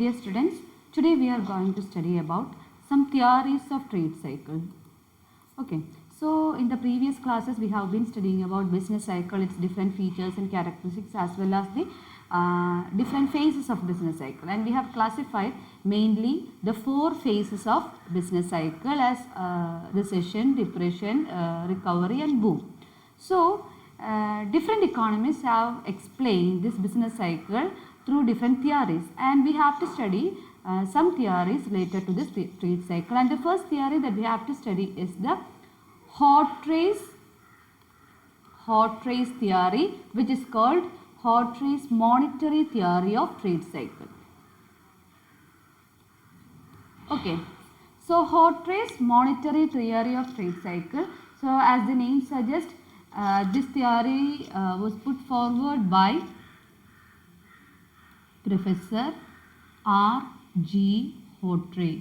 Dear students, today we are going to study about some theories of trade cycle. Okay, so in the previous classes we have been studying about business cycle, its different features and characteristics, as well as the different phases of business cycle, and we have classified mainly the 4 phases of business cycle as recession, depression, recovery and boom. So different economists have explained this business cycle through different theories, and we have to study some theories related to this trade cycle. And the first theory that we have to study is the Hawtrey's theory, which is called Hawtrey's monetary theory of trade cycle. Okay, so Hawtrey's monetary theory of trade cycle. So as the name suggests, this theory was put forward by Professor R.G. Hawtrey,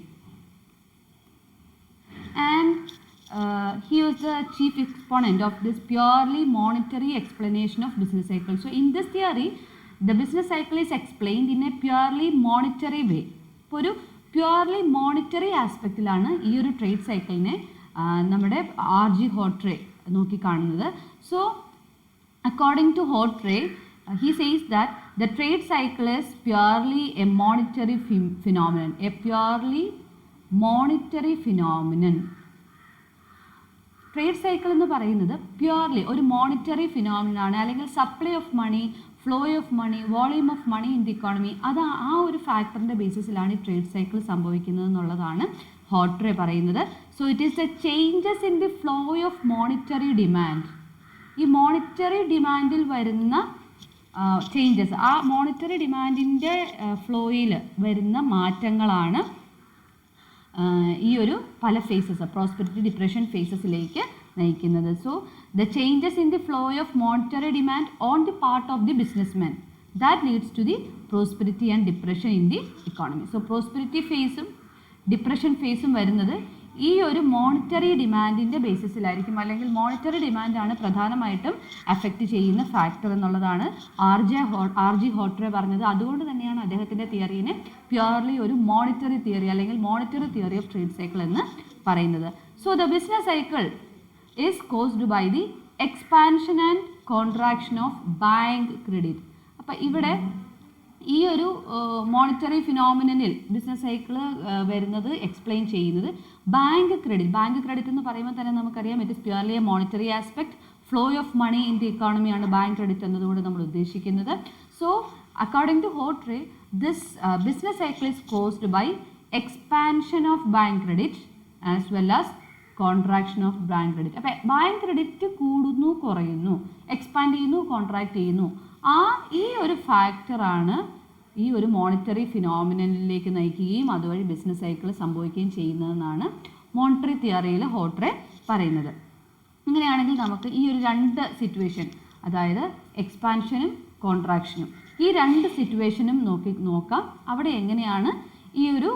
and he was the chief exponent of this purely monetary explanation of business cycle. So in this theory, the business cycle is explained in a purely monetary way. For a purely monetary aspect ilana ee oru trade cycle ne nammade R.G. Hawtrey നോക്കി കാണുന്നത്. So according to Hawtrey, he says that the trade cycle is purely a monetary phenomenon, a purely monetary phenomenon. Trade cycle എന്ന് പറയുന്നത് purely ഒരു monetary phenomenon ആണ്, അല്ലെങ്കിൽ supply of money, flow of money, volume of money in the economy, അത് ആ ഒരു ഫാക്ടറിൻ്റെ ബേസിസിലാണ് ഈ trade cycle സംഭവിക്കുന്നത് എന്നുള്ളതാണ് ഹോട്ട്രെ പറയുന്നത്. So it is the changes in the flow of monetary demand. ഈ മോണിറ്ററി ഡിമാൻഡിൽ വരുന്ന ചേഞ്ചസ്, ആ മോണിറ്ററി ഡിമാൻഡിൻ്റെ ഫ്ലോയിൽ വരുന്ന മാറ്റങ്ങളാണ് ഈ ഒരു പല ഫേസസ്, പ്രോസ്പെരിറ്റി ഡിപ്രഷൻ ഫേസസിലേക്ക് നയിക്കുന്നത്. So the changes in the flow of monetary demand on the part of the businessman that leads to the prosperity and depression in the economy. So prosperity ഫേസും depression ഫേസും വരുന്നത് ഈ ഒരു monetary ഡിമാൻഡിൻ്റെ ബേസിസിലായിരിക്കും, അല്ലെങ്കിൽ monetary ഡിമാൻഡാണ് പ്രധാനമായിട്ടും affect ചെയ്യുന്ന factor എന്നുള്ളതാണ് ആർ.ജി. ഹോട്ട്രെ പറഞ്ഞത്. അതുകൊണ്ട് തന്നെയാണ് അദ്ദേഹത്തിൻ്റെ തിയറീനെ പ്യുവർലി ഒരു മോണിറ്ററി തിയറി അല്ലെങ്കിൽ monetary theory of trade cycle എന്ന് പറയുന്നത്. So the business cycle is caused by the expansion and contraction of bank credit. അപ്പം ഇവിടെ ഈ ഒരു മോണിറ്ററി ഫിനോമിനനിൽ ബിസിനസ് സൈക്കിൾ വരുന്നത് എക്സ്പ്ലെയിൻ ചെയ്യുന്നത് ബാങ്ക് ക്രെഡിറ്റ് എന്ന് പറയുമ്പോൾ തന്നെ നമുക്കറിയാം it is purely a monetary aspect. Flow of money in the ഇക്കോണമിയാണ് ബാങ്ക് ക്രെഡിറ്റ് എന്നതുകൊണ്ട് നമ്മൾ ഉദ്ദേശിക്കുന്നത്. So according to Hawtrey, this business cycle is caused by expansion of bank credit as well as contraction of bank credit. അപ്പം bank credit കൂടുന്നു, കുറയുന്നു, expand ചെയ്യുന്നു, contract ചെയ്യുന്നു, ഈ ഒരു ഫാക്ടറാണ് ഈ ഒരു മോണിറ്ററി ഫിനോമിനലിലേക്ക് നയിക്കുകയും അതുവഴി ബിസിനസ് സൈക്കിൾ സംഭവിക്കുകയും ചെയ്യുന്നതെന്നാണ് മോണിറ്ററി തിയറിയിൽ ഹോട്ട്രെ പറയുന്നത്. അങ്ങനെയാണെങ്കിൽ നമുക്ക് ഈ ഒരു 2 സിറ്റുവേഷൻ, അതായത് എക്സ്പാൻഷനും കോൺട്രാക്ഷനും, ഈ 2 സിറ്റുവേഷനും നോക്കാം. അവിടെ എങ്ങനെയാണ് ഈ ഒരു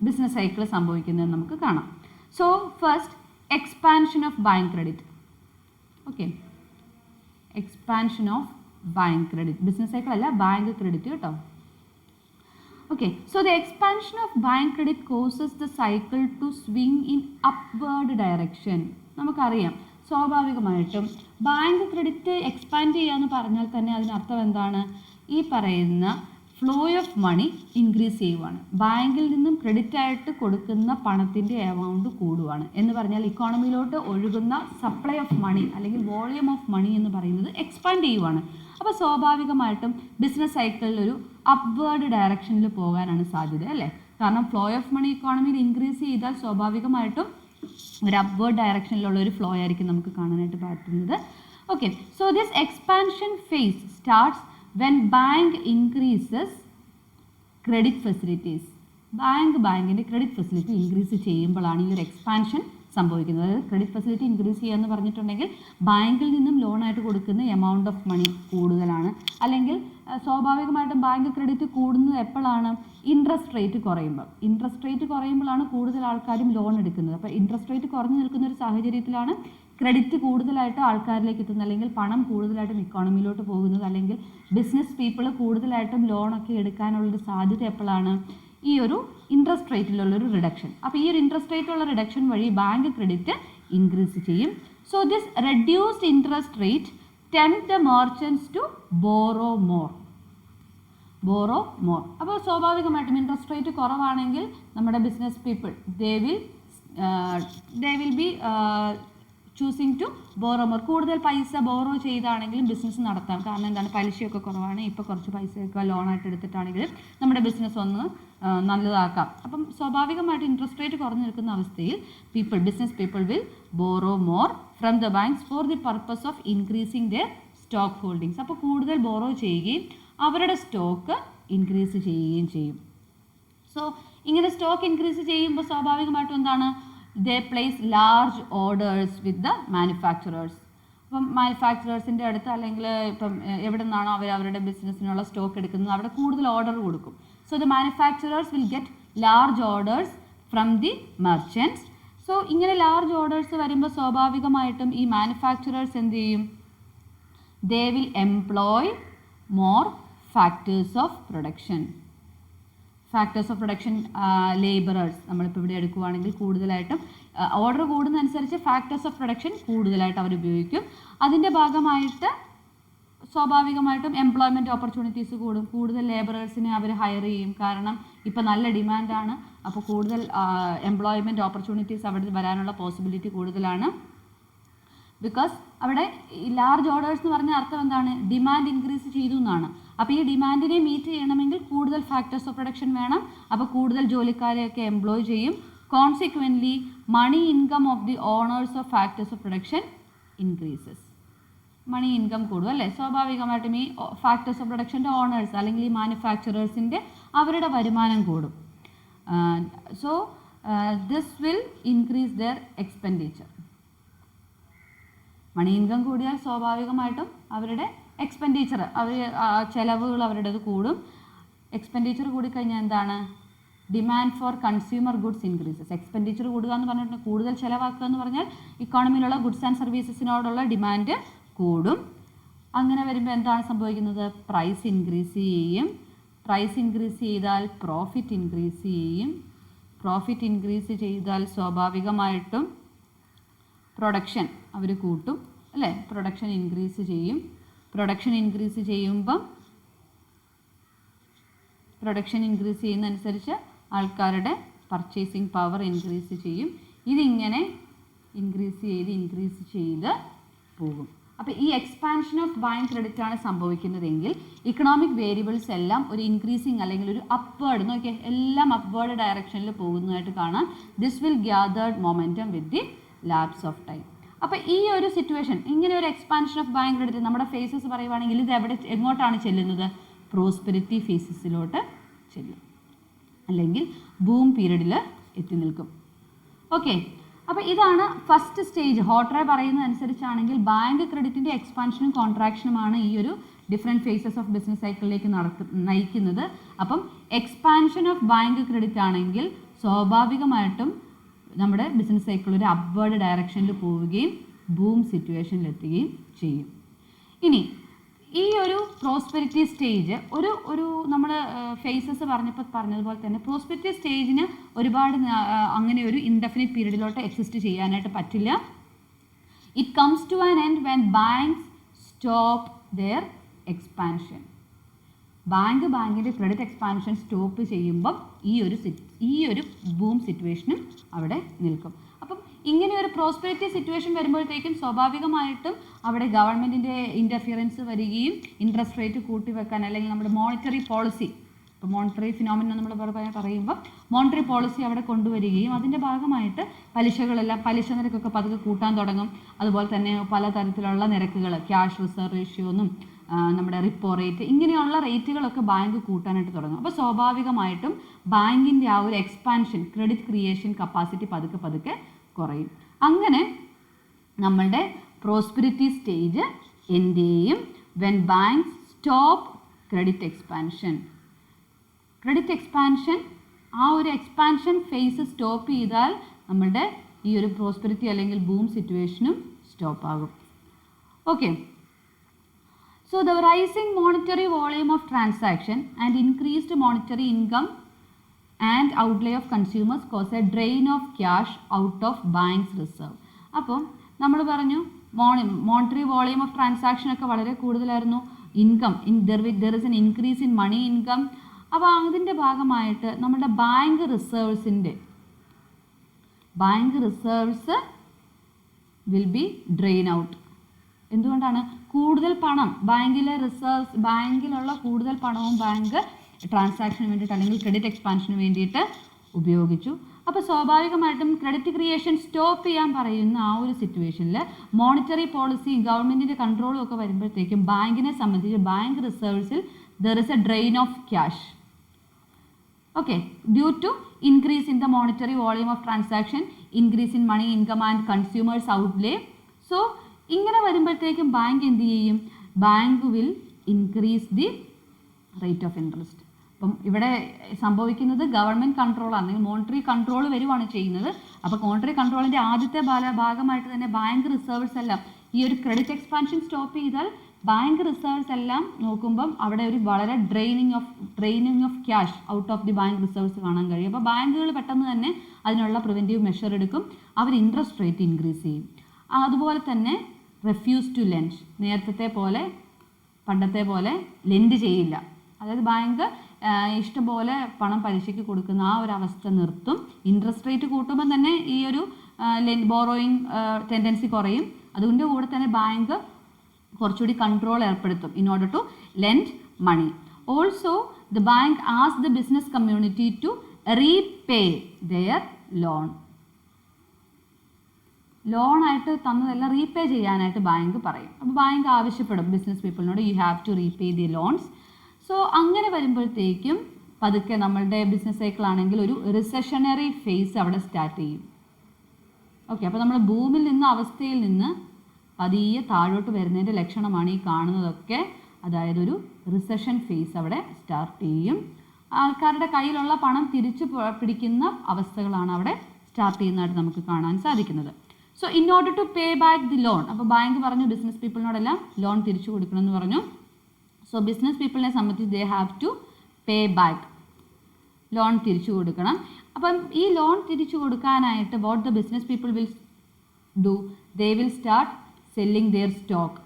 ബിസിനസ് സൈക്കിൾ സംഭവിക്കുന്നതെന്ന് നമുക്ക് കാണാം. So first, expansion of bank credit. Okay, expansion of bank credit, business cycle അല്ല, ബാങ്ക് ക്രെഡിറ്റ് കേട്ടോ. Okay, so the expansion of bank credit causes the cycle to swing in upward direction. നമുക്കറിയാം സ്വാഭാവികമായിട്ടും bank credit expand ചെയ്യുക എന്ന് പറഞ്ഞാൽ തന്നെ അതിനർത്ഥം എന്താണ്? ഈ പറയുന്ന ഫ്ലോ ഓഫ് മണി ഇൻക്രീസ് ചെയ്യുവാണ്, ബാങ്കിൽ നിന്നും ക്രെഡിറ്റ് ആയിട്ട് കൊടുക്കുന്ന പണത്തിൻ്റെ എമൗണ്ട് കൂടുവാണ് എന്ന് പറഞ്ഞാൽ ഇക്കോണമിയിലോട്ട് ഒഴുകുന്ന സപ്ലൈ ഓഫ് മണി അല്ലെങ്കിൽ വോളിയം ഓഫ് മണി എന്ന് പറയുന്നത് എക്സ്പാൻഡ് ചെയ്യുവാണ്. അപ്പോൾ സ്വാഭാവികമായിട്ടും ബിസിനസ് സൈക്കിളിൽ ഒരു അപ്വേർഡ് ഡയറക്ഷനിൽ പോകാനാണ് സാധ്യത, അല്ലേ? കാരണം ഫ്ലോ ഓഫ് മണി ഇക്കോണമിയിൽ ഇൻക്രീസ് ചെയ്താൽ സ്വാഭാവികമായിട്ടും ഒരു അപ്വേർഡ് ഡയറക്ഷനിലുള്ള ഒരു ഫ്ലോ ആയിരിക്കും നമുക്ക് കാണാനായിട്ട് പറ്റുന്നത്. Okay, so this expansion phase starts when bank increases credit facilities. ബാങ്കിൻ്റെ ക്രെഡിറ്റ് ഫെസിലിറ്റി ഇൻക്രീസ് ചെയ്യുമ്പോഴാണ് ഈ ഒരു എക്സ്പാൻഷൻ സംഭവിക്കുന്നത്. അതായത് ക്രെഡിറ്റ് ഫെസിലിറ്റി ഇൻക്രീസ് ചെയ്യുക എന്ന് പറഞ്ഞിട്ടുണ്ടെങ്കിൽ ബാങ്കിൽ നിന്നും ലോണായിട്ട് കൊടുക്കുന്ന എമൗണ്ട് ഓഫ് മണി കൂടുതലാണ്, അല്ലെങ്കിൽ സ്വാഭാവികമായിട്ടും ബാങ്ക് ക്രെഡിറ്റ് കൂടുന്നത് എപ്പോഴാണ്? ഇൻട്രസ്റ്റ് റേറ്റ് കുറയുമ്പോഴാണ് കൂടുതൽ ആൾക്കാരും ലോൺ എടുക്കുന്നത്. അപ്പോൾ ഇൻട്രസ്റ്റ് റേറ്റ് കുറഞ്ഞു നിൽക്കുന്ന ഒരു സാഹചര്യത്തിലാണ് ക്രെഡിറ്റ് കൂടുതലായിട്ട് ആൾക്കാരിലേക്ക് എത്തുന്നത്, അല്ലെങ്കിൽ പണം കൂടുതലായിട്ടും ഇക്കോണമിയിലോട്ട് പോകുന്നത്, അല്ലെങ്കിൽ ബിസിനസ് പീപ്പിൾ കൂടുതലായിട്ടും ലോണൊക്കെ എടുക്കാനുള്ളൊരു സാധ്യത എപ്പോഴാണ്? ഈ ഒരു ഇൻട്രസ്റ്റ് റേറ്റിലുള്ളൊരു റിഡക്ഷൻ. അപ്പോൾ ഈ ഒരു ഇൻട്രസ്റ്റ് റേറ്റുള്ള റിഡക്ഷൻ വഴി ബാങ്ക് ക്രെഡിറ്റ് ഇൻക്രീസ് ചെയ്യും. So this reduced interest rate tempt the merchants to borrow more. അപ്പോൾ സ്വാഭാവികമായിട്ടും ഇൻട്രസ്റ്റ് റേറ്റ് കുറവാണെങ്കിൽ നമ്മുടെ business people they will be choosing to borrow more. കൂടുതൽ പൈസ ബോറോ ചെയ്താണെങ്കിലും ബിസിനസ് നടത്താം. കാരണം എന്താണ്? പലിശയൊക്കെ കുറവാണ്. ഇപ്പോൾ കുറച്ച് പൈസയൊക്കെ ലോണായിട്ട് എടുത്തിട്ടാണെങ്കിലും നമ്മുടെ ബിസിനസ് ഒന്ന് നല്ലതാക്കാം. അപ്പം സ്വാഭാവികമായിട്ട് ഇൻട്രസ്റ്റ് റേറ്റ് കുറഞ്ഞു നിൽക്കുന്ന അവസ്ഥയിൽ business people will borrow more from the banks for the purpose of increasing their stock holdings. അപ്പോൾ കൂടുതൽ ബോറോ ചെയ്യുകയും അവരുടെ സ്റ്റോക്ക് ഇൻക്രീസ് ചെയ്യുകയും ചെയ്യും. സോ ഇങ്ങനെ സ്റ്റോക്ക് ഇൻക്രീസ് ചെയ്യുമ്പോൾ സ്വാഭാവികമായിട്ടും എന്താണ്? They place large orders with the manufacturers. അപ്പം മാനുഫാക്ചറേഴ്സിൻ്റെ അടുത്ത് അല്ലെങ്കിൽ ഇപ്പം എവിടെ നിന്നാണോ അവരുടെ ബിസിനസ്സിനുള്ള സ്റ്റോക്ക് എടുക്കുന്നത് അവിടെ കൂടുതൽ ഓർഡർ കൊടുക്കും. So the manufacturers will get large orders from the merchants. So ഇങ്ങനെ ലാർജ് ഓർഡേഴ്സ് വരുമ്പോൾ സ്വാഭാവികമായിട്ടും ഈ മാനുഫാക്ചറേഴ്സ് എന്ത് ചെയ്യും? They will employ more factors of production. Labourers നമ്മളിപ്പോൾ ഇവിടെ എടുക്കുകയാണെങ്കിൽ കൂടുതലായിട്ടും ഓർഡർ കൂടുന്നതനുസരിച്ച് ഫാക്ടേഴ്സ് ഓഫ് പ്രൊഡക്ഷൻ കൂടുതലായിട്ട് അവർ ഉപയോഗിക്കും. അതിൻ്റെ ഭാഗമായിട്ട് സ്വാഭാവികമായിട്ടും എംപ്ലോയ്മെൻറ്റ് ഓപ്പർച്യൂണിറ്റീസ് കൂടും. കൂടുതൽ ലേബറേഴ്സിനെ അവർ ഹയർ ചെയ്യും. കാരണം ഇപ്പോൾ നല്ല ഡിമാൻഡാണ്. അപ്പോൾ കൂടുതൽ എംപ്ലോയ്മെൻറ്റ് ഓപ്പർച്യൂണിറ്റീസ് അവിടെ വരാനുള്ള പോസിബിലിറ്റി കൂടുതലാണ്. ബിക്കോസ് അവിടെ ലാർജ് ഓർഡേഴ്സ് എന്ന് പറഞ്ഞ അർത്ഥം എന്താണ്? ഡിമാൻഡ് ഇൻക്രീസ് ചെയ്തു എന്നാണ്. അപ്പോൾ ഈ ഡിമാൻഡിനെ മീറ്റ് ചെയ്യണമെങ്കിൽ കൂടുതൽ ഫാക്ടേഴ്സ് ഓഫ് പ്രൊഡക്ഷൻ വേണം. അപ്പോൾ കൂടുതൽ ജോലിക്കാരെയൊക്കെ എംപ്ലോയ് ചെയ്യും. Consequently money income of the owners of factors of production increases. Money income കൂടും അല്ലേ? സ്വാഭാവികമായിട്ടും ഈ ഫാക്ടേഴ്സ് ഓഫ് പ്രൊഡക്ഷൻ്റെ ഓണേഴ്സ് അല്ലെങ്കിൽ ഈ മാനുഫാക്ചറേഴ്സിൻ്റെ അവരുടെ വരുമാനം കൂടും. So this will increase their expenditure. Money income കൂടിയാൽ സ്വാഭാവികമായിട്ടും അവരുടെ എക്സ്പെൻഡിച്ചർ ചിലവുകൾ അവരുടേത് കൂടും. എക്സ്പെൻഡിച്ചർ കൂടിക്കഴിഞ്ഞാൽ എന്താണ്? Demand for consumer goods increases. Expenditure കൂടുക എന്ന് പറഞ്ഞിട്ട് കൂടുതൽ ചിലവാക്കുക എന്ന് പറഞ്ഞാൽ ഇക്കോണമിയിലുള്ള ഗുഡ്സ് ആൻഡ് സർവീസസിനോടുള്ള ഡിമാൻഡ് കൂടും. അങ്ങനെ വരുമ്പോൾ എന്താണ് സംഭവിക്കുന്നത്? പ്രൈസ് ഇൻക്രീസ് ചെയ്യും. പ്രൈസ് ഇൻക്രീസ് ചെയ്താൽ പ്രോഫിറ്റ് ഇൻക്രീസ് ചെയ്യും. പ്രോഫിറ്റ് ഇൻക്രീസ് ചെയ്താൽ സ്വാഭാവികമായിട്ടും പ്രൊഡക്ഷൻ അവർ കൂട്ടും അല്ലേ? പ്രൊഡക്ഷൻ ഇൻക്രീസ് ചെയ്യും. പ്രൊഡക്ഷൻ ഇൻക്രീസ് ചെയ്യുന്നതനുസരിച്ച് ആൾക്കാരുടെ പർച്ചേസിങ് പവർ ഇൻക്രീസ് ചെയ്യും. ഇതിങ്ങനെ ഇൻക്രീസ് ചെയ്ത് പോകും. അപ്പോൾ ഈ എക്സ്പാൻഷൻ ഓഫ് ബാങ്ക് ക്രെഡിറ്റ് ആണ് സംഭവിക്കുന്നതെങ്കിൽ ഇക്കണോമിക് വേരിയബിൾസ് എല്ലാം ഒരു ഇൻക്രീസിങ് അല്ലെങ്കിൽ ഒരു അപ്വേർഡ് നോക്കിയാൽ എല്ലാം അപ്വേർഡ് ഡയറക്ഷനിൽ പോകുന്നതായിട്ട് കാണാം. This will gathered momentum with the lapse of time. അപ്പോൾ ഈ ഒരു സിറ്റുവേഷൻ ഇങ്ങനെ ഒരു എക്സ്പാൻഷൻ ഓഫ് ബാങ്ക് ക്രെഡിറ്റ് നമ്മുടെ ഫേസസ് പറയുവാണെങ്കിൽ ഇത് എങ്ങോട്ടാണ് ചെല്ലുന്നത്? പ്രോസ്പെരിറ്റി ഫേസസിലോട്ട് ചെല്ലും, അല്ലെങ്കിൽ ബൂം പീരീഡിൽ എത്തി നിൽക്കും. ഓക്കെ, അപ്പോൾ ഇതാണ് ഫസ്റ്റ് സ്റ്റേജ്. ഹോട്ട്രെ പറയുന്നത് അനുസരിച്ചാണെങ്കിൽ ബാങ്ക് ക്രെഡിറ്റിൻ്റെ എക്സ്പാൻഷനും കോൺട്രാക്ഷനുമാണ് ഈ ഒരു ഡിഫറെൻറ്റ് ഫേസസ് ഓഫ് ബിസിനസ് സൈക്കിളിലേക്ക് നയിക്കുന്നത്. അപ്പം എക്സ്പാൻഷൻ ഓഫ് ബാങ്ക് ക്രെഡിറ്റ് ആണെങ്കിൽ സ്വാഭാവികമായിട്ടും നമ്മുടെ ബിസിനസ് സൈക്കിൾ ഒരു അപ്വേർഡ് ഡയറക്ഷനിൽ പോവുകയും ബൂം സിറ്റുവേഷനിലെത്തുകയും ചെയ്യും. ഇനി ഈ ഒരു പ്രോസ്പെരിറ്റി സ്റ്റേജ് ഒരു നമ്മൾ ഫേസസ് പറഞ്ഞതുപോലെ തന്നെ പ്രോസ്പെരിറ്റി സ്റ്റേജിന് ഒരുപാട് അങ്ങനെ ഒരു ഇൻഡെഫിനിറ്റ് പീരീഡിലോട്ട് എക്സിസ്റ്റ് ചെയ്യാനായിട്ട് പറ്റില്ല. It comes to an end when banks stop their expansion. ബാങ്കിൻ്റെ ക്രെഡിറ്റ് എക്സ്പാൻഷൻ സ്റ്റോപ്പ് ചെയ്യുമ്പം ഈ ഒരു ബൂം സിറ്റുവേഷനും അവിടെ നിൽക്കും. അപ്പം ഇങ്ങനെ ഒരു പ്രോസ്പെരിറ്റി സിറ്റുവേഷൻ വരുമ്പോഴത്തേക്കും സ്വാഭാവികമായിട്ടും അവിടെ ഗവൺമെൻറ്റിൻ്റെ ഇൻ്റർഫിയറൻസ് വരികയും ഇൻട്രസ്റ്റ് റേറ്റ് കൂട്ടിവെക്കാൻ അല്ലെങ്കിൽ നമ്മുടെ മോണിറ്ററി പോളിസി, ഇപ്പോൾ മോണിറ്ററി ഫിനോമിന നമ്മൾ പറയുമ്പോൾ മോണിറ്ററി പോളിസി അവിടെ കൊണ്ടുവരികയും അതിൻ്റെ ഭാഗമായിട്ട് പലിശ നിരക്കൊക്കെ പതുക്കെ കൂട്ടാൻ തുടങ്ങും. അതുപോലെ തന്നെ പലതരത്തിലുള്ള നിരക്കുകൾ, ക്യാഷ് റിസർവ് റേഷ്യോ എന്നും നമ്മുടെ റിപ്പോ റേറ്റ്, ഇങ്ങനെയുള്ള റേറ്റുകളൊക്കെ ബാങ്ക് കൂട്ടാനായിട്ട് തുടങ്ങും. അപ്പോൾ സ്വാഭാവികമായിട്ടും ബാങ്കിൻ്റെ ആ ഒരു എക്സ്പാൻഷൻ, ക്രെഡിറ്റ് ക്രിയേഷൻ കപ്പാസിറ്റി പതുക്കെ കുറയും. അങ്ങനെ നമ്മളുടെ പ്രോസ്പെരിറ്റി സ്റ്റേജ് എൻഡ് ചെയ്യും when banks stop credit expansion. Credit expansion ആ ഒരു എക്സ്പാൻഷൻ ഫേസ് സ്റ്റോപ്പ് ചെയ്താൽ നമ്മളുടെ ഈ ഒരു പ്രോസ്പെരിറ്റി അല്ലെങ്കിൽ ബൂം സിറ്റുവേഷനും സ്റ്റോപ്പ് ആകും. Okay, so the rising monetary volume of transaction and increased monetary income and outlay of consumers cause a drain of cash out of banks reserve. അപ്പോൾ നമ്മൾ പറഞ്ഞു monetary volume of transaction ഒക്കെ വളരെ കൂടുതലായിരുന്നു. Income there is an increase in money income. അപ്പോൾ അതിൻ്റെ ഭാഗമായിട്ട് നമ്മുടെ bank reserves will be drain out. എന്തുകൊണ്ടാണ്? കൂടുതൽ പണം ബാങ്കിലുള്ള കൂടുതൽ പണവും ബാങ്ക് ട്രാൻസാക്ഷന് വേണ്ടിയിട്ട് അല്ലെങ്കിൽ ക്രെഡിറ്റ് എക്സ്പാൻഷന് വേണ്ടിയിട്ട് ഉപയോഗിച്ചു. അപ്പോൾ സ്വാഭാവികമായിട്ടും ക്രെഡിറ്റ് ക്രിയേഷൻ സ്റ്റോപ്പ് ചെയ്യാൻ പറയുന്ന ആ ഒരു സിറ്റുവേഷനിൽ മോണിറ്ററി പോളിസി ഗവൺമെൻറ്റിൻ്റെ കൺട്രോളും ഒക്കെ വരുമ്പോഴത്തേക്കും ബാങ്കിനെ സംബന്ധിച്ച് ബാങ്ക് റിസർവ്സിൽ there is a drain of cash. Okay, due to increase in the monetary volume of transaction, increase in money income and consumers outlay. So ഇങ്ങനെ വരുമ്പോഴത്തേക്കും ബാങ്ക് എന്ത് ചെയ്യും? Bank will increase the rate of interest. അപ്പം ഇവിടെ സംഭവിക്കുന്നത് government കൺട്രോളാണ്, അല്ലെങ്കിൽ monetary control വരുവാണ് ചെയ്യുന്നത്. അപ്പോൾ മോണിറ്ററി കൺട്രോളിൻ്റെ ആദ്യത്തെ ഭാഗമായിട്ട് തന്നെ ബാങ്ക് റിസർവ്സ് എല്ലാം ഈ ഒരു ക്രെഡിറ്റ് എക്സ്പാൻഷൻ സ്റ്റോപ്പ് ചെയ്താൽ ബാങ്ക് റിസർവ്സ് എല്ലാം നോക്കുമ്പം അവിടെ ഒരു വളരെ draining of cash out of the bank reserves കാണാൻ കഴിയും. അപ്പോൾ ബാങ്കുകൾ പെട്ടെന്ന് തന്നെ അതിനുള്ള പ്രിവെൻറ്റീവ് മെഷർ എടുക്കും. അവർ ഇൻട്രസ്റ്റ് റേറ്റ് ഇൻക്രീസ് ചെയ്യും. അതുപോലെ തന്നെ റെഫ്യൂസ് ടു ലെൻഡ്, പണ്ടത്തെ പോലെ ലെൻഡ് ചെയ്യില്ല. അതായത് ബാങ്ക് ഇഷ്ടംപോലെ പണം പലിശയ്ക്ക് കൊടുക്കുന്ന ആ ഒരു അവസ്ഥ നിർത്തും. ഇൻട്രസ്റ്റ് റേറ്റ് കൂട്ടുമ്പോൾ തന്നെ ഈ ഒരു ബോറോയിങ് ടെൻഡൻസി കുറയും. അതുകൊണ്ട് കൂടെ തന്നെ ബാങ്ക് കുറച്ചുകൂടി കൺട്രോൾ ഏർപ്പെടുത്തും in order to lend money. Also the bank ask the business community to repay their ലോണായിട്ട് തന്നതെല്ലാം റീപേ ചെയ്യാനായിട്ട് ബാങ്ക് പറയും. അപ്പോൾ ബാങ്ക് ആവശ്യപ്പെടും ബിസിനസ് പീപ്പിളിനോട്, you have to repay the loans. So അങ്ങനെ വരുമ്പോഴത്തേക്കും പതുക്കെ നമ്മളുടെ ബിസിനസ് സൈക്കിളാണെങ്കിൽ ഒരു റിസഷനറി ഫേസ് അവിടെ സ്റ്റാർട്ട് ചെയ്യും. ഓക്കെ, അപ്പോൾ നമ്മൾ ഭൂമിയിൽ നിന്ന് അവസ്ഥയിൽ നിന്ന് പതിയെ താഴോട്ട് വരുന്നതിൻ്റെ ലക്ഷണമാണ് ഈ കാണുന്നതൊക്കെ. അതായത് ഒരു റിസഷൻ ഫേസ് അവിടെ സ്റ്റാർട്ട് ചെയ്യും. ആൾക്കാരുടെ കയ്യിലുള്ള പണം തിരിച്ചു പിടിക്കുന്ന അവസ്ഥകളാണ് അവിടെ സ്റ്റാർട്ട് ചെയ്യുന്നതായിട്ട് നമുക്ക് കാണാൻ സാധിക്കുന്നത്. So in order to pay back the loan, അപ്പോൾ ബാങ്ക് പറഞ്ഞു ബിസിനസ് പീപ്പിളിനോടെല്ലാം ലോൺ തിരിച്ചു കൊടുക്കണമെന്ന് പറഞ്ഞു. സോ ബിസിനസ് പീപ്പിളിനെ സംബന്ധിച്ച് they have to pay back, loan തിരിച്ചു കൊടുക്കണം. അപ്പം ഈ ലോൺ തിരിച്ചു കൊടുക്കാനായിട്ട് what the business people will do, they will start selling their stock.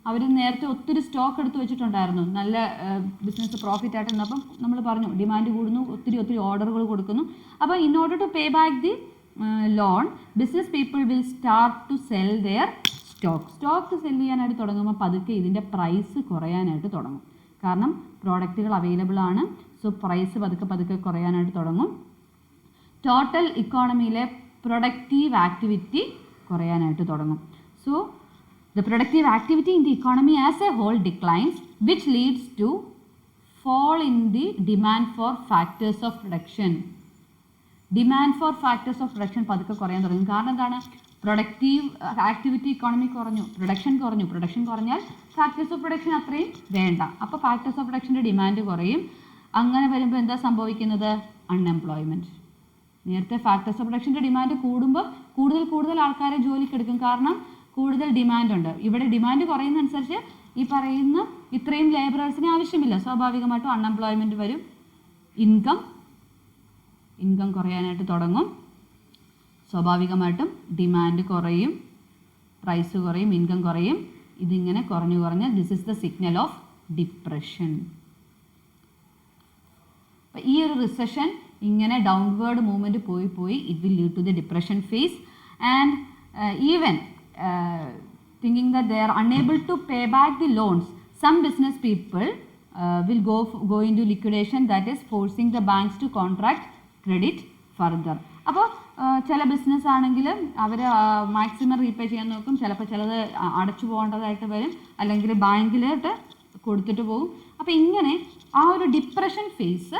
അവർ നേരത്തെ ഒത്തിരി സ്റ്റോക്ക് എടുത്ത് വെച്ചിട്ടുണ്ടായിരുന്നു, നല്ല ബിസിനസ് പ്രോഫിറ്റ് ആയിട്ട്. അപ്പം നമ്മൾ പറഞ്ഞു ഡിമാൻഡ് കൂടുന്നു, ഒത്തിരി ഓർഡറുകൾ കൊടുക്കുന്നു. അപ്പോൾ in order to pay back the loan, business people will start to sell their stock sell ചെയ്യാനായിട്ട് തുടങ്ങുമ്പോൾ പതുക്കെ ഇതിൻ്റെ പ്രൈസ് കുറയാനായിട്ട് തുടങ്ങും. കാരണം പ്രോഡക്റ്റുകൾ അവൈലബിൾ ആണ്. സോ പ്രൈസ് പതുക്കെ കുറയാനായിട്ട് തുടങ്ങും. ടോട്ടൽ ഇക്കോണമിയിലെ പ്രൊഡക്റ്റീവ് ആക്ടിവിറ്റി കുറയാനായിട്ട് തുടങ്ങും. So the productive activity in the economy as a whole declines, which leads to fall in the demand for factors of production. പതുക്കെ കുറയാൻ തുടങ്ങും. കാരണം എന്താണ്? പ്രൊഡക്റ്റീവ് ആക്ടിവിറ്റി ഇക്കോണമി കുറഞ്ഞു, പ്രൊഡക്ഷൻ കുറഞ്ഞാൽ ഫാക്ടേഴ്സ് ഓഫ് പ്രൊഡക്ഷൻ അത്രയും വേണ്ട. അപ്പോൾ ഫാക്ടേഴ്സ് ഓഫ് പ്രൊഡക്ഷൻ്റെ ഡിമാൻഡ് കുറയും. അങ്ങനെ വരുമ്പോൾ എന്താ സംഭവിക്കുന്നത്? അൺഎംപ്ലോയ്മെൻറ്റ്. നേരത്തെ ഫാക്ടേഴ്സ് ഓഫ് പ്രൊഡക്ഷൻ്റെ ഡിമാൻഡ് കൂടുമ്പോൾ കൂടുതൽ ആൾക്കാരെ ജോലിക്കെടുക്കും. കാരണം കൂടുതൽ ഡിമാൻഡുണ്ട്. ഇവിടെ ഡിമാൻഡ് കുറയുന്നതനുസരിച്ച് ഈ പറയുന്ന ഇത്രയും ലേബറേഴ്സിന് ആവശ്യമില്ല. സ്വാഭാവികമായിട്ടും അൺഎംപ്ലോയ്മെൻറ്റ് വരും. ഇൻകം കുറയാനായിട്ട് തുടങ്ങും. സ്വാഭാവികമായിട്ടും ഡിമാൻഡ് കുറയും, പ്രൈസ് കുറയും, ഇൻകം കുറയും. ഇതിങ്ങനെ കുറഞ്ഞ് this is the signal of depression. അപ്പം ഈ ഒരു റിസഷൻ ഇങ്ങനെ ഡൗൺവേർഡ് മൂവ്മെൻറ്റ് പോയി it will lead to the depression phase. And even thinking that they are unable to pay back the loans, some business people will go into liquidation, that is forcing the banks to contract credit further. അപ്പോൾ ചില business ആണെങ്കിൽ അവർ maximum repay ചെയ്യാൻ നോക്കും. ചിലത് അടച്ചു പോകേണ്ടതായിട്ട് വരും, അല്ലെങ്കിൽ ബാങ്കിലോട്ട് കൊടുത്തിട്ട് പോകും. അപ്പോൾ ഇങ്ങനെ ആ ഒരു ഡിപ്രഷൻ ഫേസ്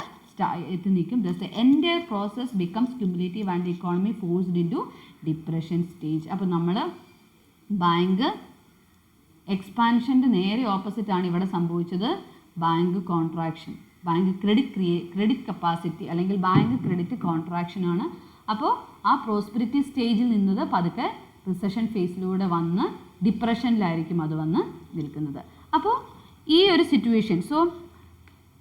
എത്തി നിൽക്കും. Thus the entire process becomes cumulative and the economy forced into depression stage. അപ്പോൾ നമ്മൾ ബാങ്ക് എക്സ്പാൻഷൻ്റെ നേരെ ഓപ്പോസിറ്റാണ് ഇവിടെ സംഭവിച്ചത്. Bank contraction, bank credit capacity അല്ലെങ്കിൽ ബാങ്ക് ക്രെഡിറ്റ് കോൺട്രാക്ഷനാണ്. അപ്പോൾ ആ പ്രോസ്പെരിറ്റി സ്റ്റേജിൽ നിന്നത് പതുക്കെ റിസഷൻ ഫേസിലൂടെ വന്ന് ഡിപ്രഷനിലായിരിക്കും അത് വന്ന് നിൽക്കുന്നത്. അപ്പോൾ ഈ ഒരു സിറ്റുവേഷൻ, സോ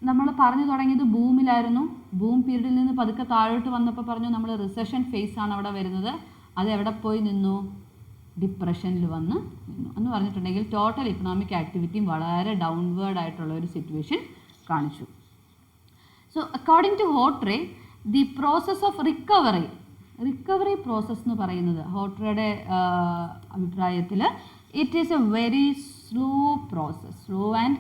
നമ്മൾ പറഞ്ഞു തുടങ്ങിയത് ബൂമിലായിരുന്നു. ബൂം പീരീഡിൽ നിന്ന് പതുക്കെ താഴോട്ട് വന്നപ്പോൾ പറഞ്ഞു നമ്മൾ റിസഷൻ ഫേസ് ആണ് അവിടെ വരുന്നത്. അത് എവിടെ പോയി നിന്നു? ഡിപ്രഷനിൽ വന്ന് നിന്നു എന്ന് പറഞ്ഞിട്ടുണ്ടെങ്കിൽ ടോട്ടൽ ഇക്കണോമിക് ആക്ടിവിറ്റിയും വളരെ ഡൗൺവേർഡ് ആയിട്ടുള്ള ഒരു സിറ്റുവേഷൻ കാണിച്ചു. So according to Hawtrey, the process of recovery process എന്ന് പറയുന്നത് ഹോട്ട്രയുടെ അഭിപ്രായത്തിൽ it is a very slow process, slow and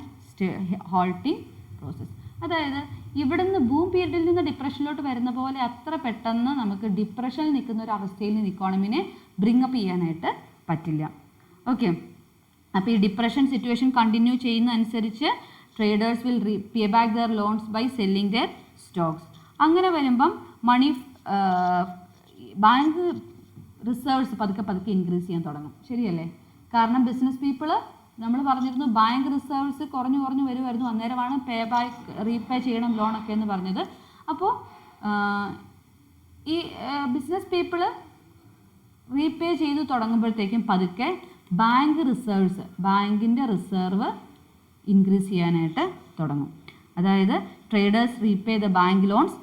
halting process. അതായത് ഇവിടുന്ന് ബൂം പീരീഡിൽ നിന്ന് ഡിപ്രഷനിലോട്ട് വരുന്ന പോലെ അത്ര പെട്ടെന്ന് നമുക്ക് ഡിപ്രഷനിൽ നിൽക്കുന്ന ഒരു അവസ്ഥയിൽ നിന്ന് ഇക്കോണമിനെ ബ്രിങ്ങപ്പ് ചെയ്യാനായിട്ട് പറ്റില്ല. ഓക്കെ, അപ്പോൾ ഈ ഡിപ്രഷൻ സിറ്റുവേഷൻ കണ്ടിന്യൂ ചെയ്യുന്ന അനുസരിച്ച് traders will pay back their loans by selling their stocks. അങ്ങനെ വരുമ്പം മണി ബാങ്ക് റിസർവ്സ് പതുക്കെ ഇൻക്രീസ് ചെയ്യാൻ തുടങ്ങും. ശരിയല്ലേ? കാരണം ബിസിനസ് പീപ്പിൾ, നമ്മൾ പറഞ്ഞിരുന്നു ബാങ്ക് റിസർവ്സ് കുറഞ്ഞു വരുമായിരുന്നു. അന്നേരമാണ് റീപേ ചെയ്യണം ലോണൊക്കെ എന്ന് പറഞ്ഞത്. അപ്പോൾ ഈ ബിസിനസ് പീപ്പിൾ റീപേ ചെയ്ത് തുടങ്ങുമ്പോഴത്തേക്കും പതുക്കെ ബാങ്കിൻ്റെ റിസർവ് ഇൻക്രീസ് ചെയ്യാനായിട്ട് തുടങ്ങും. അതായത് traders repay the bank loans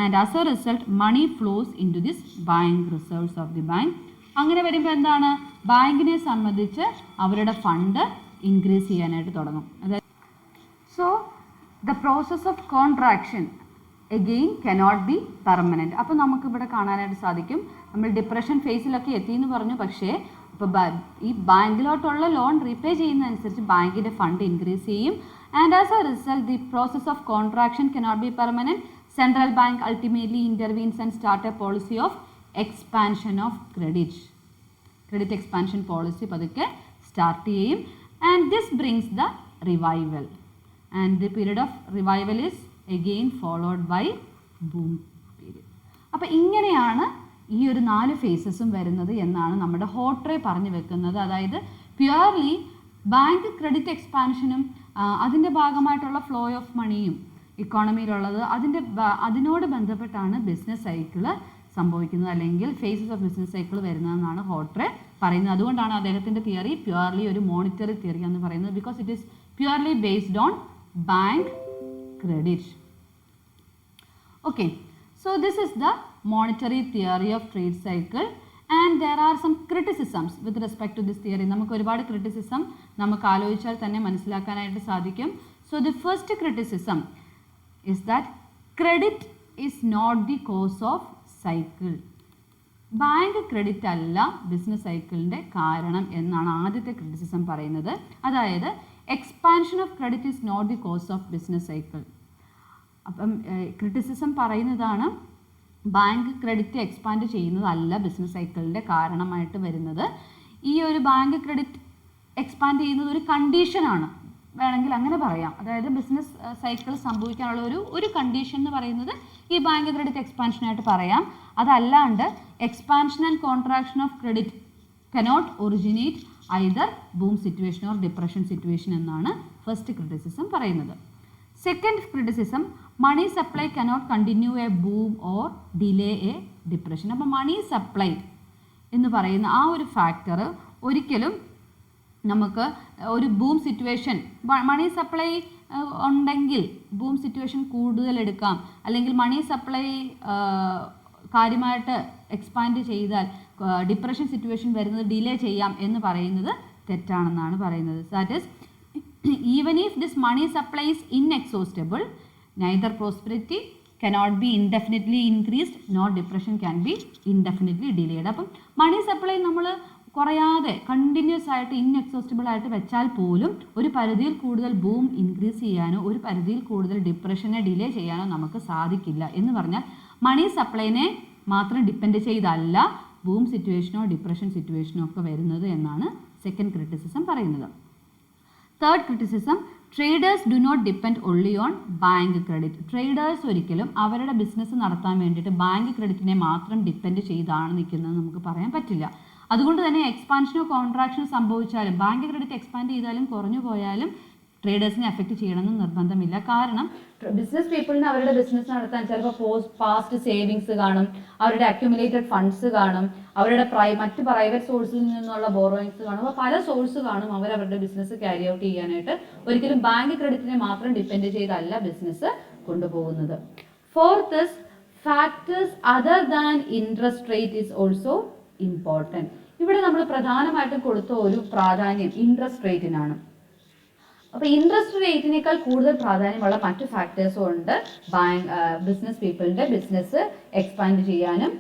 and as a result money flows into this bank reserves of the bank. അങ്ങനെ വരുമ്പോൾ എന്താണ്? ബാങ്കിനെ സംബന്ധിച്ച് അവരുടെ ഫണ്ട് ഇൻക്രീസ് ചെയ്യാനായിട്ട് തുടങ്ങും. അതായത് so the process of contraction again cannot be permanent. അപ്പോൾ നമുക്കിവിടെ കാണാനായിട്ട് സാധിക്കും, നമ്മൾ ഡിപ്രഷൻ ഫേസിലൊക്കെ എത്തിയെന്ന് പറഞ്ഞു. പക്ഷേ ഇപ്പോൾ ഈ ബാങ്കിലോട്ടുള്ള ലോൺ റീപേ ചെയ്യുന്നതനുസരിച്ച് ബാങ്കിൻ്റെ ഫണ്ട് ഇൻക്രീസ് ചെയ്യും. And as a result the process of contraction cannot be permanent. Central bank ultimately intervenes and start a policy of expansion of credit expansion policy പതുക്കെ സ്റ്റാർട്ട് ചെയ്യും. And this brings the revival and the period of revival is again followed by boom period. അപ്പോൾ ഇങ്ങനെയാണ് ഈ ഒരു 4 ഫേസസും വരുന്നത് എന്നാണ് നമ്മുടെ ഹോട്ട്രേ പറഞ്ഞു വെക്കുന്നത്. അതായത് പ്യുവർലി ബാങ്ക് ക്രെഡിറ്റ് എക്സ്പാൻഷനും അതിൻ്റെ ഭാഗമായിട്ടുള്ള ഫ്ലോ ഓഫ് മണിയും ഇക്കോണമിയിലുള്ളത് അതിനോട് ബന്ധപ്പെട്ടാണ് ബിസിനസ് സൈക്കിള് സംഭവിക്കുന്നത്, അല്ലെങ്കിൽ ഫേസസ് ഓഫ് ബിസിനസ് സൈക്കിൾ വരുന്നതെന്നാണ് ഹോട്ട്രേ പറയുന്നത്. അതുകൊണ്ടാണ് അദ്ദേഹത്തിൻ്റെ തിയറി പ്യുവർലി ഒരു മോണിറ്ററി തിയറി എന്ന് പറയുന്നത്. Because it is purely based on bank credit. Okay, so this is the monetary theory of trade cycle and there are some criticisms with respect to this theory. നമുക്ക് ഒരുപാട് criticism നമുക്ക് ആലോചിച്ചാൽ തന്നെ മനസ്സിലാക്കാനായിട്ട് സാധിക്കും. So the first criticism is that credit is not the cause of cycle. Bank credit അല്ല business സൈക്കിളിൻ്റെ കാരണം എന്നാണ് ആദ്യത്തെ ക്രിറ്റിസിസം പറയുന്നത്. അതായത് expansion of credit is not the cause of business cycle. അപ്പം ക്രിറ്റിസിസം പറയുന്നതാണ് ബാങ്ക് ക്രെഡിറ്റ് എക്സ്പാൻഡ് ചെയ്യുന്നതല്ല ബിസിനസ് സൈക്കിളിൻ്റെ കാരണമായിട്ട് വരുന്നത്. ഈ ഒരു ബാങ്ക് ക്രെഡിറ്റ് എക്സ്പാൻഡ് ചെയ്യുന്നത് ഒരു കണ്ടീഷനാണ്, വേണമെങ്കിൽ അങ്ങനെ പറയാം. അതായത് ബിസിനസ് സൈക്കിൾ സംഭവിക്കാനുള്ള ഒരു കണ്ടീഷൻ എന്ന് പറയുന്നത് ഈ ബാങ്ക് ക്രെഡിറ്റ് എക്സ്പാൻഷനായിട്ട് പറയാം. അതല്ലാണ്ട് expansion and contraction of credit cannot originate either boom situation or depression situation എന്നാണ് ഫസ്റ്റ് ക്രിറ്റിസിസം പറയുന്നത്. Second criticism, money supply cannot continue a boom or delay a depression. അപ്പോൾ മണി സപ്ലൈ എന്ന് പറയുന്ന ആ ഒരു ഫാക്ടർ ഒരിക്കലും നമുക്ക് ഒരു ബൂം സിറ്റുവേഷൻ, മണി സപ്ലൈ ഉണ്ടെങ്കിൽ ബൂം സിറ്റുവേഷൻ കൂടുതൽ എടുക്കാം, അല്ലെങ്കിൽ മണി സപ്ലൈ കാര്യമായിട്ട് എക്സ്പാൻഡ് ചെയ്താൽ ഡിപ്രഷൻ സിറ്റുവേഷൻ വരുന്നത് ഡിലേ ചെയ്യാം എന്ന് പറയുന്നത് തെറ്റാണെന്നാണ് പറയുന്നത്. That is even if this money supply is inexhaustible, neither prosperity cannot be indefinitely increased nor depression can be indefinitely delayed. അപ്പം മണി സപ്ലൈ നമ്മൾ കുറയാതെ കണ്ടിന്യൂസ് ആയിട്ട് ഇൻഎക്സോസ്റ്റബിൾ ആയിട്ട് വെച്ചാൽ പോലും ഒരു പരിധിയിൽ കൂടുതൽ ബൂം ഇൻക്രീസ് ചെയ്യാനോ ഒരു പരിധിയിൽ കൂടുതൽ ഡിപ്രഷനെ ഡിലേ ചെയ്യാനോ നമുക്ക് സാധിക്കില്ല. എന്ന് പറഞ്ഞാൽ മണി സപ്ലൈനെ മാത്രം ഡിപ്പെൻഡ് ചെയ്തല്ല ബൂം സിറ്റുവേഷനോ ഡിപ്രഷൻ സിറ്റുവേഷനോ ഒക്കെ വരുന്നത് എന്നാണ് സെക്കൻഡ് ക്രിറ്റിസിസം പറയുന്നത്. Third criticism, traders do not depend only on bank credit. Traders ഒരിക്കലും അവരുടെ ബിസിനസ് നടത്താൻ വേണ്ടിയിട്ട് ബാങ്ക് ക്രെഡിറ്റിനെ മാത്രം ഡിപ്പെൻഡ് ചെയ്താണ് നിൽക്കുന്നത് നമുക്ക് പറയാൻ പറ്റില്ല. അതുകൊണ്ട് തന്നെ എക്സ്പാൻഷനോ കോൺട്രാക്ഷനോ സംഭവിച്ചാലും ബാങ്ക് ക്രെഡിറ്റ് എക്സ്പാൻഡ് ചെയ്താലും കുറഞ്ഞു പോയാലും ട്രേഡേഴ്സിനെ എഫക്റ്റ് ചെയ്യണമെന്ന് നിർബന്ധമില്ല. കാരണം ബിസിനസ് പീപ്പിളിന് അവരുടെ ബിസിനസ് നടത്താൻ ചിലപ്പോൾ പാസ്റ്റ് സേവിങ്സ് കാണും, അവരുടെ അക്യുമുലേറ്റഡ് ഫണ്ട്സ് കാണും, അവരുടെ മറ്റ് പ്രൈവറ്റ് സോഴ്സിൽ നിന്നുള്ള ബോറോയിങ്സ് കാണും. അപ്പോൾ പല സോഴ്സ് കാണും അവരവരുടെ ബിസിനസ് ക്യാരി ഔട്ട് ചെയ്യാനായിട്ട്. ഒരിക്കലും ബാങ്ക് ക്രെഡിറ്റിനെ മാത്രം ഡിപ്പെൻഡ് ചെയ്തല്ല ബിസിനസ് കൊണ്ടുപോകുന്നത്. Fourth is factors other than interest rate is also important. ഇവിടെ നമ്മൾ പ്രധാനമായിട്ടും കൊടുത്ത ഒരു പ്രാധാന്യം ഇൻട്രസ്റ്റ് റേറ്റിനാണ്. അപ്പോൾ ഇൻട്രസ്റ്റ് റേറ്റിനേക്കാൾ കൂടുതൽ പ്രാധാന്യമുള്ള മറ്റു ഫാക്ടേഴ്സും ഉണ്ട് ബിസിനസ് പീപ്പിളിൻ്റെ ബിസിനസ് എക്സ്പാൻഡ് ചെയ്യാനും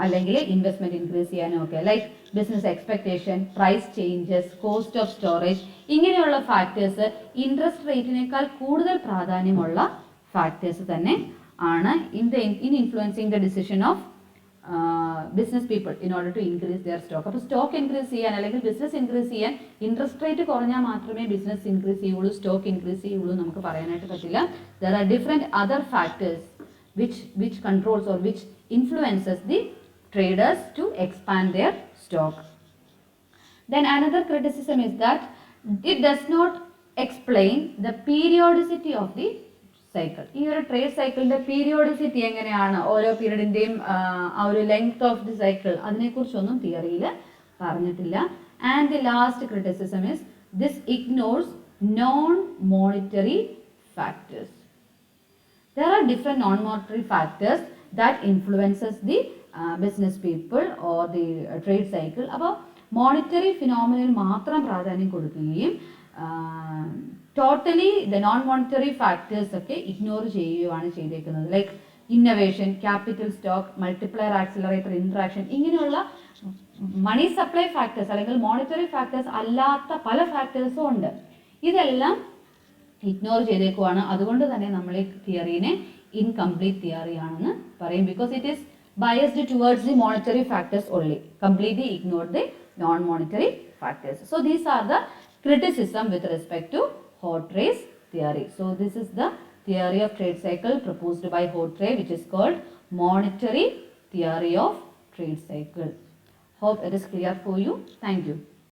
അല്ലെങ്കിൽ ഇൻവെസ്റ്റ്മെന്റ് ഇൻക്രീസ് ചെയ്യാനും ഒക്കെ. Like business expectation, price changes, cost of storage, ഇങ്ങനെയുള്ള ഫാക്ടേഴ്സ് ഇൻട്രസ്റ്റ് റേറ്റിനേക്കാൾ കൂടുതൽ പ്രാധാന്യമുള്ള ഫാക്ടേഴ്സ് തന്നെ ആണ് in influencing the decision of business people in order to increase their stock. അപ്പോൾ സ്റ്റോക്ക് ഇൻക്രീസ് ചെയ്യാൻ അല്ലെങ്കിൽ ബിസിനസ് ഇൻക്രീസ് ചെയ്യാൻ ഇൻട്രസ്റ്റ് റേറ്റ് കുറഞ്ഞാൽ മാത്രമേ ബിസിനസ് ഇൻക്രീസ് ചെയ്യുള്ളൂ, സ്റ്റോക്ക് ഇൻക്രീസ് ചെയ്യുള്ളൂ നമുക്ക് പറയാനായിട്ട് പറ്റില്ല. There are different other factors which controls or which influences the traders to expand their stock. Then another criticism is that it does not explain the periodicity of the cycle. ഈ ഒരു trade സൈക്കിളിന്റെ periodicity എങ്ങനെയാണ്, ഓരോ പീരീഡിന്റെയും ആ ഒരു length of the cycle, അതിനെക്കുറിച്ചൊന്നും തിയറിയിൽ പറഞ്ഞിട്ടില്ല. And the last criticism is this ignores non monetary factors. There are different non-monetary factors that influences the business people or the trade cycle. അപ്പോൾ മോണിറ്ററി ഫിനോമിനൽ മാത്രം പ്രാധാന്യം കൊടുക്കുകയും totally the non monetary factors ഒക്കെ ignore ചെയ്യുകയാണ് ചെയ്തേക്കുന്നത്. Like innovation, capital stock, multiplier accelerator interaction, ഇങ്ങനെയുള്ള money supply factors അല്ലെങ്കിൽ monetary factors അല്ലാത്ത പല ഫാക്ടേഴ്സും ഉണ്ട്. ഇതെല്ലാം ഇഗ്നോർ ചെയ്തേക്കുവാണ്. അതുകൊണ്ട് തന്നെ നമ്മൾ ഈ തിയറീനെ ഇൻകംപ്ലീറ്റ് തിയറി ആണെന്ന് പറയും. Because it is biased towards the monetary factors only, completely ignore the non monetary factors. So these are the criticism with respect to Hawtrey's theory. So this is the theory of trade cycle proposed by Hawtrey, which is called monetary theory of trade cycle. Hope it is clear for you. Thank you.